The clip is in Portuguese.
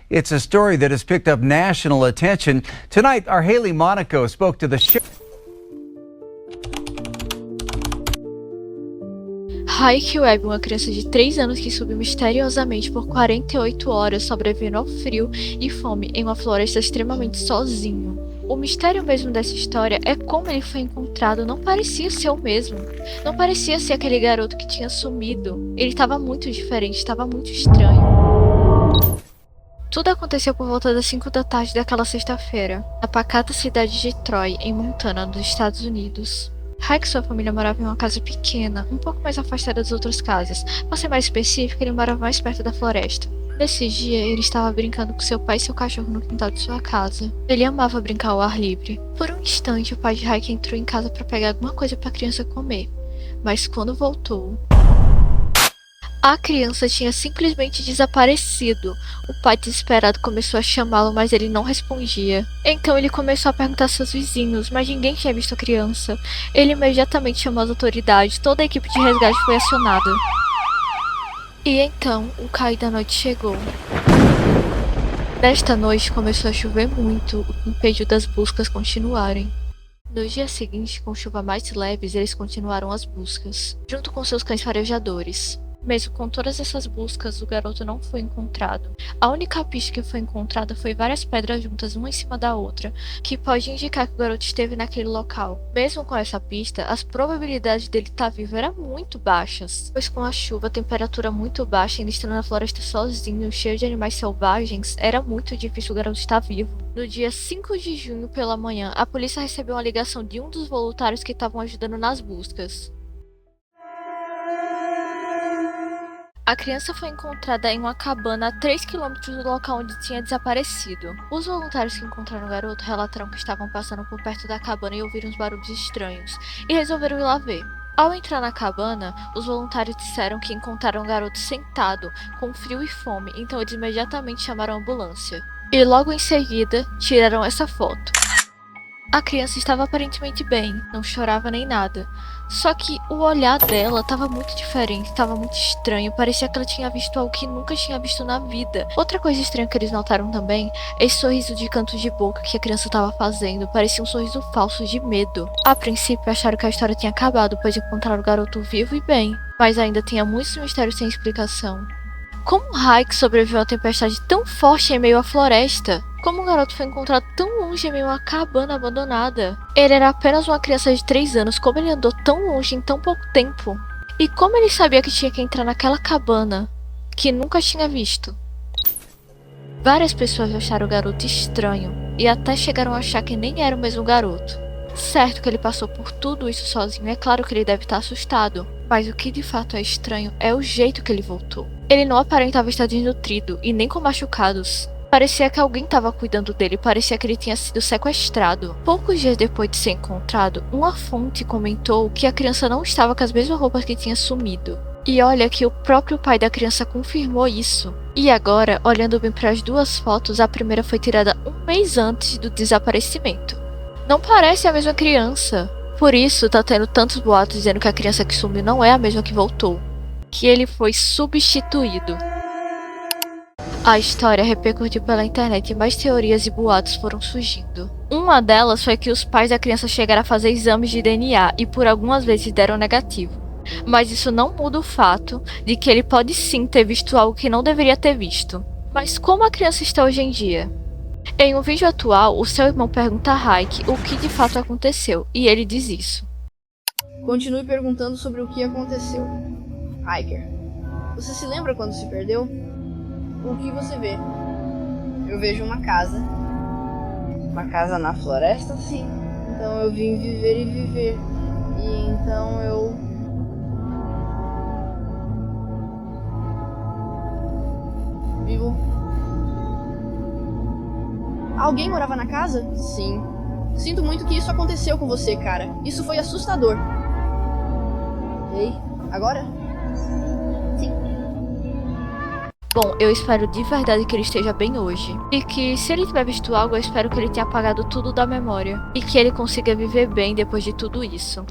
It's a story that has picked up national attention. Tonight, our Haley Monaco spoke to the sheriff. Haik Webb, uma criança de 3 anos que subiu misteriosamente por 48 horas sobrevivendo ao frio e fome em uma floresta extremamente sozinho. O mistério mesmo dessa história é como ele foi encontrado. Não parecia ser o mesmo. Não parecia ser aquele garoto que tinha sumido. Ele estava muito diferente, estava muito estranho. Tudo aconteceu por volta das 5 da tarde daquela sexta-feira, na pacata cidade de Troy, em Montana, nos Estados Unidos. Haik e sua família moravam em uma casa pequena, um pouco mais afastada das outras casas. Para ser mais específico, ele morava mais perto da floresta. Nesse dia, ele estava brincando com seu pai e seu cachorro no quintal de sua casa. Ele amava brincar ao ar livre. Por um instante, o pai de Haik entrou em casa para pegar alguma coisa para a criança comer. Mas quando voltou, a criança tinha simplesmente desaparecido. O pai desesperado começou a chamá-lo, mas ele não respondia. Então ele começou a perguntar a seus vizinhos, mas ninguém tinha visto a criança. Ele imediatamente chamou as autoridades, toda a equipe de resgate foi acionada. E então, o cair da noite chegou. Nesta noite começou a chover muito, o que impediu das buscas continuarem. No dia seguinte, com chuva mais leves, eles continuaram as buscas, junto com seus cães farejadores. Mesmo com todas essas buscas, o garoto não foi encontrado. A única pista que foi encontrada foi várias pedras juntas uma em cima da outra, que pode indicar que o garoto esteve naquele local. Mesmo com essa pista, as probabilidades dele estar vivo eram muito baixas, pois com a chuva, a temperatura muito baixa, ainda estando na floresta sozinho, cheio de animais selvagens, era muito difícil o garoto estar vivo. No dia 5 de junho pela manhã, a polícia recebeu uma ligação de um dos voluntários que estavam ajudando nas buscas. A criança foi encontrada em uma cabana a 3 km do local onde tinha desaparecido. Os voluntários que encontraram o garoto relataram que estavam passando por perto da cabana e ouviram uns barulhos estranhos, e resolveram ir lá ver. Ao entrar na cabana, os voluntários disseram que encontraram o garoto sentado, com frio e fome, então eles imediatamente chamaram a ambulância. E logo em seguida, tiraram essa foto. A criança estava aparentemente bem, não chorava nem nada. Só que o olhar dela estava muito diferente, estava muito estranho, parecia que ela tinha visto algo que nunca tinha visto na vida. Outra coisa estranha que eles notaram também é esse sorriso de canto de boca que a criança estava fazendo, parecia um sorriso falso de medo. A princípio acharam que a história tinha acabado, pois encontraram o garoto vivo e bem, mas ainda tinha muitos mistérios sem explicação. Como Haik sobreviveu a uma tempestade tão forte em meio à floresta? Como o garoto foi encontrado tão longe em meio a uma cabana abandonada? Ele era apenas uma criança de 3 anos, como ele andou tão longe em tão pouco tempo? E como ele sabia que tinha que entrar naquela cabana, que nunca tinha visto? Várias pessoas acharam o garoto estranho, e até chegaram a achar que nem era o mesmo garoto. Certo que ele passou por tudo isso sozinho, é claro que ele deve estar assustado. Mas o que de fato é estranho é o jeito que ele voltou. Ele não aparentava estar desnutrido e nem com machucados. Parecia que alguém estava cuidando dele, parecia que ele tinha sido sequestrado. Poucos dias depois de ser encontrado, uma fonte comentou que a criança não estava com as mesmas roupas que tinha sumido. E olha que o próprio pai da criança confirmou isso. E agora, olhando bem para as duas fotos, a primeira foi tirada um mês antes do desaparecimento. Não parece a mesma criança. Por isso, tá tendo tantos boatos dizendo que a criança que sumiu não é a mesma que voltou. Que ele foi substituído. A história repercutiu pela internet e mais teorias e boatos foram surgindo. Uma delas foi que os pais da criança chegaram a fazer exames de DNA e por algumas vezes deram negativo. Mas isso não muda o fato de que ele pode sim ter visto algo que não deveria ter visto. Mas como a criança está hoje em dia? Em um vídeo atual, o seu irmão pergunta a Haik o que de fato aconteceu, e ele diz isso. Continue perguntando sobre o que aconteceu. Hiker, você se lembra quando se perdeu? O que você vê? Eu vejo uma casa. Uma casa na floresta? Sim. Então eu vim viver e viver. E então eu... vivo. Alguém morava na casa? Sim. Sinto muito que isso aconteceu com você, cara. Isso foi assustador. Ei, agora? Sim. Bom, eu espero de verdade que ele esteja bem hoje. E que, se ele tiver visto algo, eu espero que ele tenha apagado tudo da memória. E que ele consiga viver bem depois de tudo isso.